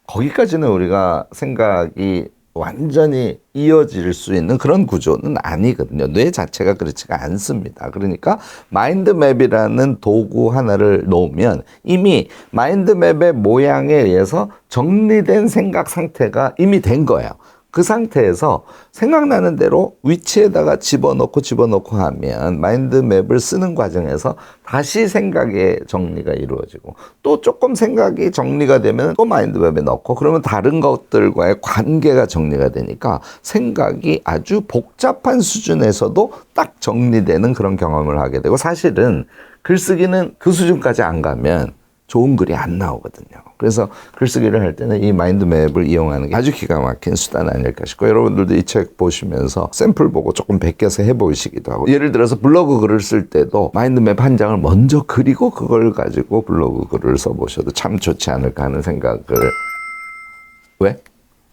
거기까지는 우리가 생각이 완전히 이어질 수 있는 그런 구조는 아니거든요. 뇌 자체가 그렇지가 않습니다. 그러니까 마인드맵이라는 도구 하나를 놓으면 이미 마인드맵의 모양에 의해서 정리된 생각 상태가 이미 된 거예요. 그 상태에서 생각나는 대로 위치에다가 집어넣고 하면 마인드맵을 쓰는 과정에서 다시 생각의 정리가 이루어지고 또 조금 생각이 정리가 되면 또 마인드맵에 넣고 그러면 다른 것들과의 관계가 정리가 되니까 생각이 아주 복잡한 수준에서도 딱 정리되는 그런 경험을 하게 되고 사실은 글쓰기는 그 수준까지 안 가면 좋은 글이 안 나오거든요. 그래서 글쓰기를 할 때는 이 마인드맵을 이용하는 게 아주 기가 막힌 수단 아닐까 싶고, 여러분들도 이 책 보시면서 샘플 보고 조금 베껴서 해보시기도 하고, 예를 들어서 블로그 글을 쓸 때도 마인드맵 한 장을 먼저 그리고 그걸 가지고 블로그 글을 써보셔도 참 좋지 않을까 하는 생각을. 왜?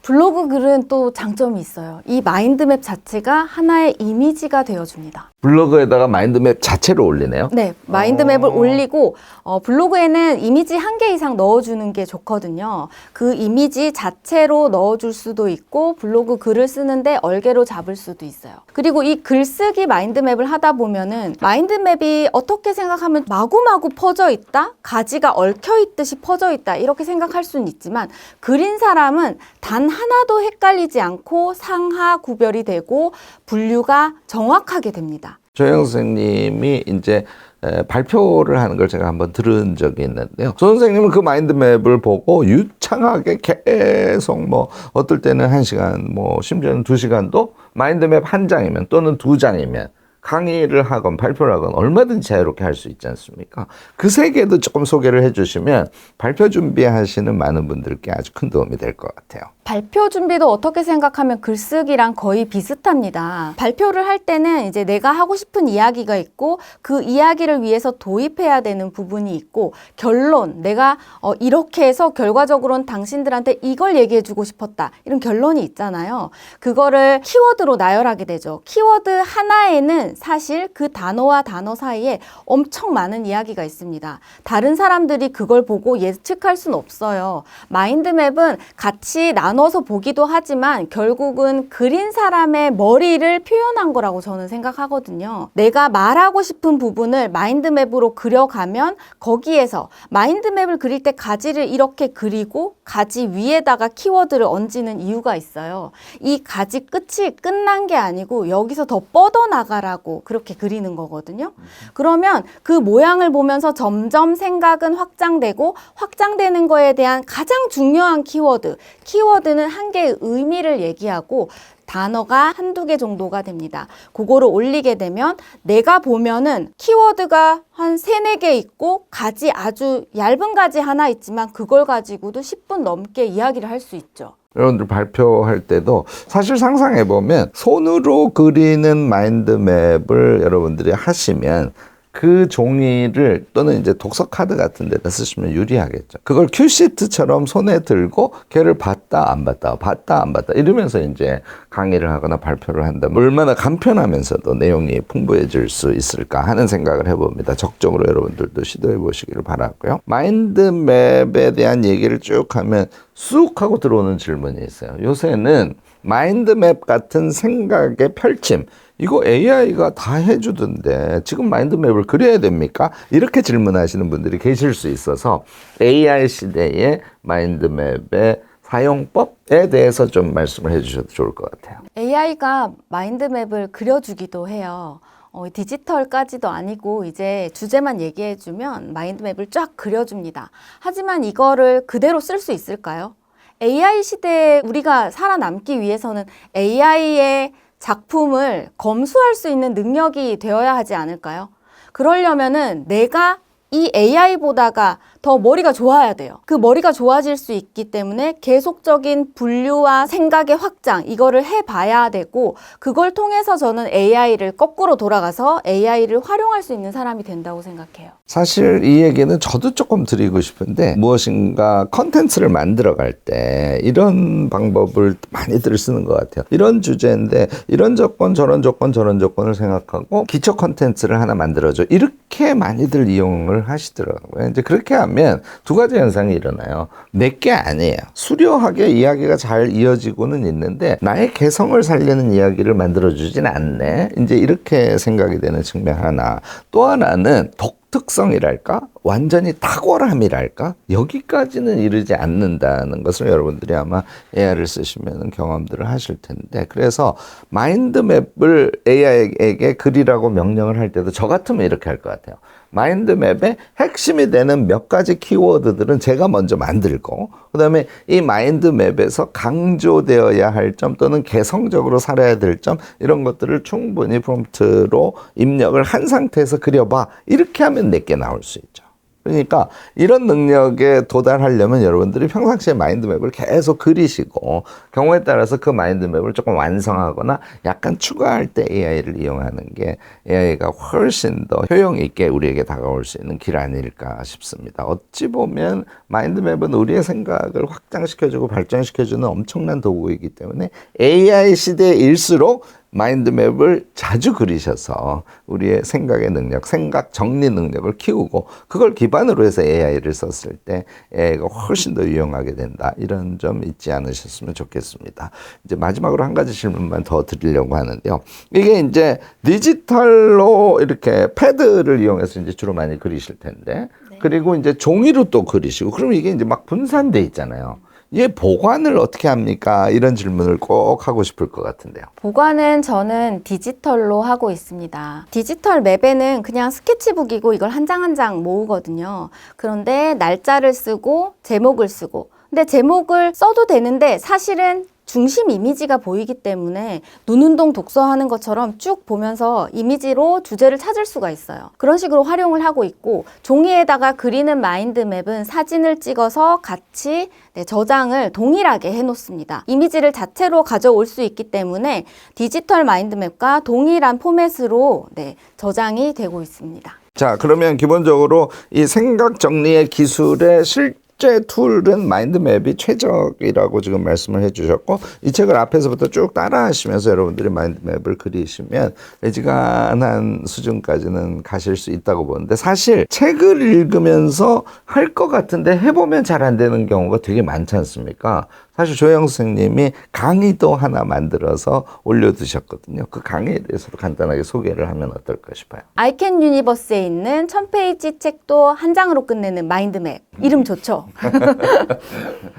블로그 글은 또 장점이 있어요. 이 마인드맵 자체가 하나의 이미지가 되어줍니다. 블로그에다가 마인드맵 자체를 올리네요? 네, 마인드맵을 올리고 블로그에는 이미지 1개 이상 넣어주는 게 좋거든요. 그 이미지 자체로 넣어줄 수도 있고 블로그 글을 쓰는데 얼개로 잡을 수도 있어요. 그리고 이 글쓰기 마인드맵을 하다 보면은 마인드맵이 어떻게 생각하면 마구마구 퍼져 있다? 가지가 얽혀 있듯이 퍼져 있다. 이렇게 생각할 수는 있지만 그린 사람은 단 하나도 헷갈리지 않고 상하 구별이 되고 분류가 정확하게 됩니다. 조영 선생님이 이제 발표를 하는 걸 제가 한번 들은 적이 있는데요. 조 선생님은 그 마인드맵을 보고 유창하게 계속 뭐 어떨 때는 1시간, 뭐 심지어는 2시간도 마인드맵 한 장이면 또는 2장이면 강의를 하건 발표를 하건 얼마든지 자유롭게 할 수 있지 않습니까? 그 세계도 조금 소개를 해주시면 발표 준비하시는 많은 분들께 아주 큰 도움이 될 것 같아요. 발표 준비도 어떻게 생각하면 글쓰기랑 거의 비슷합니다. 발표를 할 때는 이제 내가 하고 싶은 이야기가 있고 그 이야기를 위해서 도입해야 되는 부분이 있고 결론, 내가 이렇게 해서 결과적으로는 당신들한테 이걸 얘기해주고 싶었다. 이런 결론이 있잖아요. 그거를 키워드로 나열하게 되죠. 키워드 하나에는 사실 그 단어와 단어 사이에 엄청 많은 이야기가 있습니다. 다른 사람들이 그걸 보고 예측할 수는 없어요. 마인드맵은 같이 나눠서 보기도 하지만 결국은 그린 사람의 머리를 표현한 거라고 저는 생각하거든요. 내가 말하고 싶은 부분을 마인드맵으로 그려가면 거기에서 마인드맵을 그릴 때 가지를 이렇게 그리고 가지 위에다가 키워드를 얹는 이유가 있어요. 이 가지 끝이 끝난 게 아니고 여기서 더 뻗어나가라고 그렇게 그리는 거거든요. 그러면 그 모양을 보면서 점점 생각은 확장되고 확장되는 거에 대한 가장 중요한 키워드는 한 개의 의미를 얘기하고 단어가 1~2개 정도가 됩니다. 그거를 올리게 되면 내가 보면은 키워드가 한 3~4개 있고 가지 아주 얇은 가지 하나 있지만 그걸 가지고도 10분 넘게 이야기를 할 수 있죠. 여러분들 발표할 때도 사실 상상해보면 손으로 그리는 마인드맵을 여러분들이 하시면 그 종이를 또는 이제 독서 카드 같은 데다 쓰시면 유리하겠죠. 그걸 큐시트처럼 손에 들고 걔를 봤다 안 봤다 봤다 안 봤다 이러면서 이제 강의를 하거나 발표를 한다면 얼마나 간편하면서도 내용이 풍부해질 수 있을까 하는 생각을 해봅니다. 적극적으로 여러분들도 시도해 보시기를 바라고요. 마인드맵에 대한 얘기를 쭉 하면 쑥 하고 들어오는 질문이 있어요. 요새는 마인드맵 같은 생각의 펼침, 이거 AI가 다 해주던데 지금 마인드맵을 그려야 됩니까? 이렇게 질문하시는 분들이 계실 수 있어서 AI 시대의 마인드맵의 사용법에 대해서 좀 말씀을 해주셔도 좋을 것 같아요. AI가 마인드맵을 그려주기도 해요. 디지털까지도 아니고 이제 주제만 얘기해주면 마인드맵을 쫙 그려줍니다. 하지만 이거를 그대로 쓸 수 있을까요? AI 시대에 우리가 살아남기 위해서는 AI의 작품을 검수할 수 있는 능력이 되어야 하지 않을까요? 그러려면은 내가 이 AI보다가 더 머리가 좋아야 돼요. 그 머리가 좋아질 수 있기 때문에 계속적인 분류와 생각의 확장 이거를 해봐야 되고 그걸 통해서 저는 AI를 거꾸로 돌아가서 AI를 활용할 수 있는 사람이 된다고 생각해요. 사실 이 얘기는 저도 조금 드리고 싶은데 무엇인가 컨텐츠를 만들어갈 때 이런 방법을 많이들 쓰는 것 같아요. 이런 주제인데 이런 조건 저런 조건 저런 조건을 생각하고 기초 컨텐츠를 하나 만들어줘. 이렇게 많이들 이용을 하시더라고요. 이제 그렇게 하면 두 가지 현상이 일어나요. 내게 아니에요. 수려하게 이야기가 잘 이어지고는 있는데 나의 개성을 살리는 이야기를 만들어주진 않네. 이제 이렇게 생각이 되는 측면 하나. 또 하나는 독특성이랄까? 완전히 탁월함이랄까? 여기까지는 이르지 않는다는 것을 여러분들이 아마 AI를 쓰시면 경험들을 하실 텐데 그래서 마인드맵을 AI에게 그리라고 명령을 할 때도 저 같으면 이렇게 할 것 같아요. 마인드맵의 핵심이 되는 몇 가지 키워드들은 제가 먼저 만들고 그 다음에 이 마인드맵에서 강조되어야 할 점 또는 개성적으로 살아야 될 점 이런 것들을 충분히 프롬프트로 입력을 한 상태에서 그려봐. 이렇게 하면 내게 나올 수 있죠. 그러니까 이런 능력에 도달하려면 여러분들이 평상시에 마인드맵을 계속 그리시고 경우에 따라서 그 마인드맵을 조금 완성하거나 약간 추가할 때 AI를 이용하는 게 AI가 훨씬 더 효용 있게 우리에게 다가올 수 있는 길 아닐까 싶습니다. 어찌 보면 마인드맵은 우리의 생각을 확장시켜주고 발전시켜주는 엄청난 도구이기 때문에 AI 시대일수록 마인드맵을 자주 그리셔서 우리의 생각의 능력, 생각 정리 능력을 키우고 그걸 기반으로 해서 AI를 썼을 때 AI가 훨씬 더 유용하게 된다. 이런 점 잊지 않으셨으면 좋겠습니다. 이제 마지막으로 한 가지 질문만 더 드리려고 하는데요. 이게 이제 디지털로 이렇게 패드를 이용해서 이제 주로 많이 그리실 텐데 그리고 이제 종이로 또 그리시고 그러면 이게 이제 막 분산돼 있잖아요. 얘 보관을 어떻게 합니까? 이런 질문을 꼭 하고 싶을 것 같은데요. 보관은 저는 디지털로 하고 있습니다. 디지털 맵에는 그냥 스케치북이고 이걸 한 장 한 장 모으거든요. 그런데 날짜를 쓰고 제목을 쓰고 근데 제목을 써도 되는데 사실은 중심 이미지가 보이기 때문에 눈운동 독서하는 것처럼 쭉 보면서 이미지로 주제를 찾을 수가 있어요. 그런 식으로 활용을 하고 있고 종이에다가 그리는 마인드맵은 사진을 찍어서 같이 저장을 동일하게 해놓습니다. 이미지를 자체로 가져올 수 있기 때문에 디지털 마인드맵과 동일한 포맷으로 저장이 되고 있습니다. 자, 그러면 기본적으로 이 생각 정리의 기술의 실제 툴은 마인드맵이 최적이라고 지금 말씀을 해주셨고 이 책을 앞에서부터 쭉 따라 하시면서 여러분들이 마인드맵을 그리시면 애지간한 수준까지는 가실 수 있다고 보는데 사실 책을 읽으면서 할 것 같은데 해보면 잘 안 되는 경우가 되게 많지 않습니까? 사실 조영 선생님이 강의도 하나 만들어서 올려두셨거든요. 그 강의에 대해서 간단하게 소개를 하면 어떨까 싶어요. 아이캔 유니버스에 있는 1000페이지 책도 한 장으로 끝내는 마인드맵. 이름 좋죠?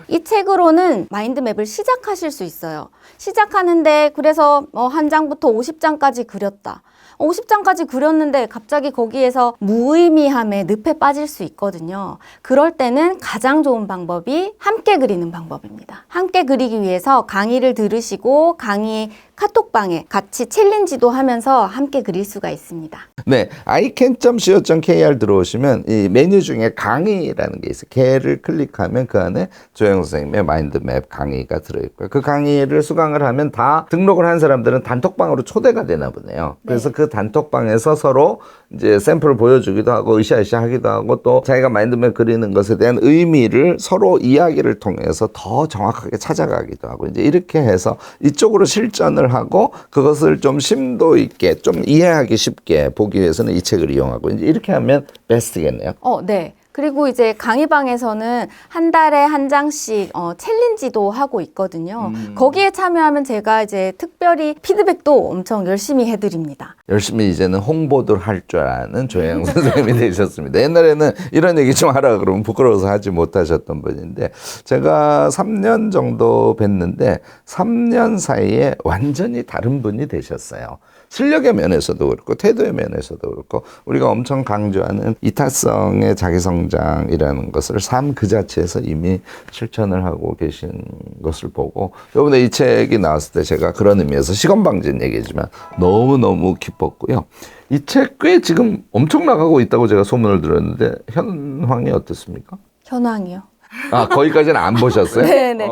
이 책으로는 마인드맵을 시작하실 수 있어요. 시작하는데 그래서 한 장부터 50장까지 그렸다. 50장까지 그렸는데 갑자기 거기에서 무의미함에 늪에 빠질 수 있거든요. 그럴 때는 가장 좋은 방법이 함께 그리는 방법입니다. 함께 그리기 위해서 강의를 들으시고 강의 카톡방에 같이 챌린지도 하면서 함께 그릴 수가 있습니다. 네, ican.co.kr 들어오시면 이 메뉴 중에 강의라는 게 있어요. 걔를 클릭하면 그 안에 조영 선생님의 마인드맵 강의가 들어있고요. 그 강의를 수강을 하면 다 등록을 한 사람들은 단톡방으로 초대가 되나 보네요. 그래서 그 단톡방에서 서로 이제 샘플을 보여주기도 하고 으쌰으쌰 하기도 하고 또 자기가 마인드맵 그리는 것에 대한 의미를 서로 이야기를 통해서 더 정확하게 찾아가기도 하고 이제 이렇게 해서 이쪽으로 실전을 하고 그것을 좀 심도 있게 좀 이해하기 쉽게 보기 위해서는 이 책을 이용하고 이제 이렇게 하면 베스트겠네요. 네. 그리고 이제 강의방에서는 한 달에 한 장씩 챌린지도 하고 있거든요. 거기에 참여하면 제가 이제 특별히 피드백도 엄청 열심히 해드립니다. 열심히 이제는 홍보도 할 줄 아는 조영 선생님이 되셨습니다. 옛날에는 이런 얘기 좀 하라 그러면 부끄러워서 하지 못하셨던 분인데 제가 3년 정도 뵀는데 3년 사이에 완전히 다른 분이 되셨어요. 실력의 면에서도 그렇고 태도의 면에서도 그렇고 우리가 엄청 강조하는 이타성의 자기성장이라는 것을 삶 그 자체에서 이미 실천을 하고 계신 것을 보고 이번에 이 책이 나왔을 때 제가 그런 의미에서 시건방진 얘기지만 너무너무 기뻤고요. 이 책 꽤 지금 엄청 나가고 있다고 제가 소문을 들었는데 현황이 어떻습니까? 현황이요? 아, 거기까지는 안 보셨어요? 네네.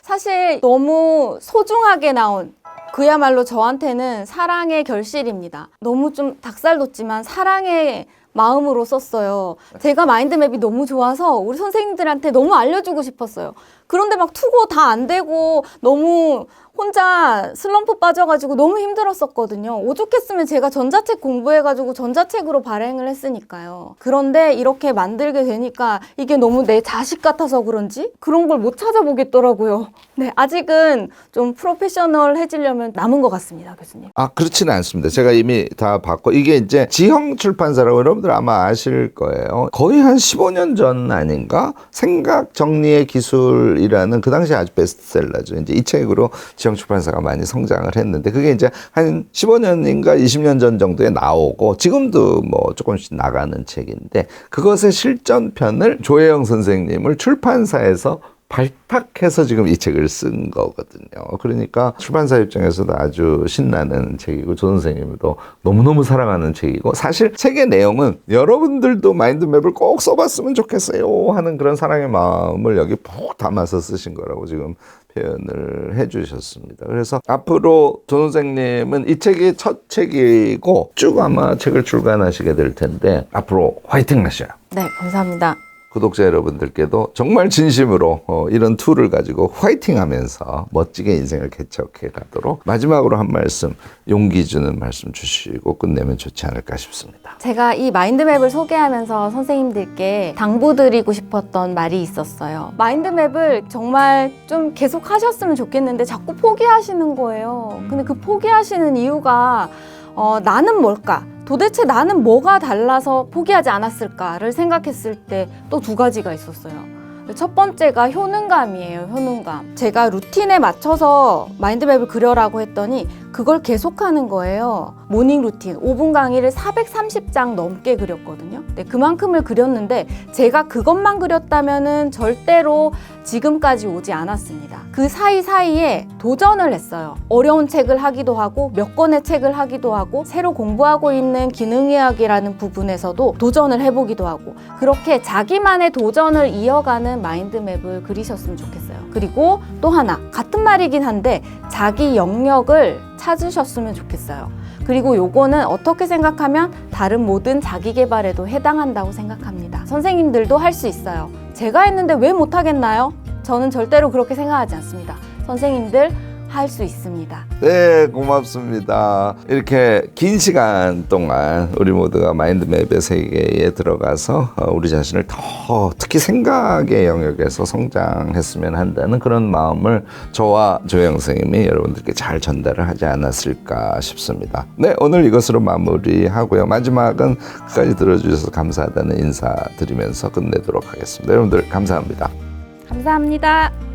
사실 너무 소중하게 나온 그야말로 저한테는 사랑의 결실입니다. 너무 좀 닭살 돋지만 사랑의 마음으로 썼어요. 제가 마인드맵이 너무 좋아서 우리 선생님들한테 너무 알려주고 싶었어요. 그런데 막 투고 다 안 되고 너무 혼자 슬럼프 빠져가지고 너무 힘들었었거든요. 오죽했으면 제가 전자책 공부해가지고 전자책으로 발행을 했으니까요. 그런데 이렇게 만들게 되니까 이게 너무 내 자식 같아서 그런지 그런 걸 못 찾아보겠더라고요. 네, 아직은 좀 프로페셔널해지려면 남은 것 같습니다, 교수님. 아, 그렇지는 않습니다. 제가 이미 다 봤고 이게 이제 지형 출판사라고 여러분들 아마 아실 거예요. 거의 한 15년 전 아닌가? 생각 정리의 기술이라는 그 당시 아주 베스트셀러죠. 이제 이 책으로 지형 출판사가 많이 성장을 했는데 그게 이제 한 15년인가 20년 전 정도에 나오고 지금도 뭐 조금씩 나가는 책인데 그것의 실전편을 조혜영 선생님을 출판사에서 발탁해서 지금 이 책을 쓴 거거든요. 그러니까 출판사 입장에서도 아주 신나는 책이고 조 선생님도 너무너무 사랑하는 책이고 사실 책의 내용은 여러분들도 마인드맵을 꼭 써봤으면 좋겠어요 하는 그런 사랑의 마음을 여기 푹 담아서 쓰신 거라고 지금 표현을 해주셨습니다. 그래서 앞으로 조 선생님은 이 책이 첫 책이고 쭉 아마 책을 출간하시게 될 텐데 앞으로 화이팅 하셔요. 네, 감사합니다. 구독자 여러분들께도 정말 진심으로 이런 툴을 가지고 화이팅 하면서 멋지게 인생을 개척해 가도록 마지막으로 한 말씀, 용기 주는 말씀 주시고 끝내면 좋지 않을까 싶습니다. 제가 이 마인드맵을 소개하면서 선생님들께 당부드리고 싶었던 말이 있었어요. 마인드맵을 정말 좀 계속 하셨으면 좋겠는데 자꾸 포기하시는 거예요. 근데 그 포기하시는 이유가 나는 뭘까? 도대체 나는 뭐가 달라서 포기하지 않았을까를 생각했을 때 또 두 가지가 있었어요. 첫 번째가 효능감이에요. 효능감. 제가 루틴에 맞춰서 마인드맵을 그려라고 했더니 그걸 계속하는 거예요. 모닝 루틴 5분 강의를 430장 넘게 그렸거든요. 네, 그만큼을 그렸는데 제가 그것만 그렸다면은 절대로 지금까지 오지 않았습니다. 그 사이사이에 도전을 했어요. 어려운 책을 하기도 하고 몇 권의 책을 하기도 하고 새로 공부하고 있는 기능의학이라는 부분에서도 도전을 해보기도 하고 그렇게 자기만의 도전을 이어가는 마인드맵을 그리셨으면 좋겠어요. 그리고 또 하나 같은 말이긴 한데 자기 영역을 찾으셨으면 좋겠어요. 그리고 요거는 어떻게 생각하면 다른 모든 자기 개발에도 해당한다고 생각합니다. 선생님들도 할 수 있어요. 제가 했는데 왜 못하겠나요? 저는 절대로 그렇게 생각하지 않습니다. 선생님들 할 수 있습니다. 네, 고맙습니다. 이렇게 긴 시간 동안 우리 모두가 마인드맵의 세계에 들어가서 우리 자신을 더 특히 생각의 영역에서 성장했으면 한다는 그런 마음을 저와 조영 선생님이 여러분들께 잘 전달을 하지 않았을까 싶습니다. 네, 오늘 이것으로 마무리하고요. 마지막은 끝까지 들어주셔서 감사하다는 인사 드리면서 끝내도록 하겠습니다. 여러분들 감사합니다. 감사합니다.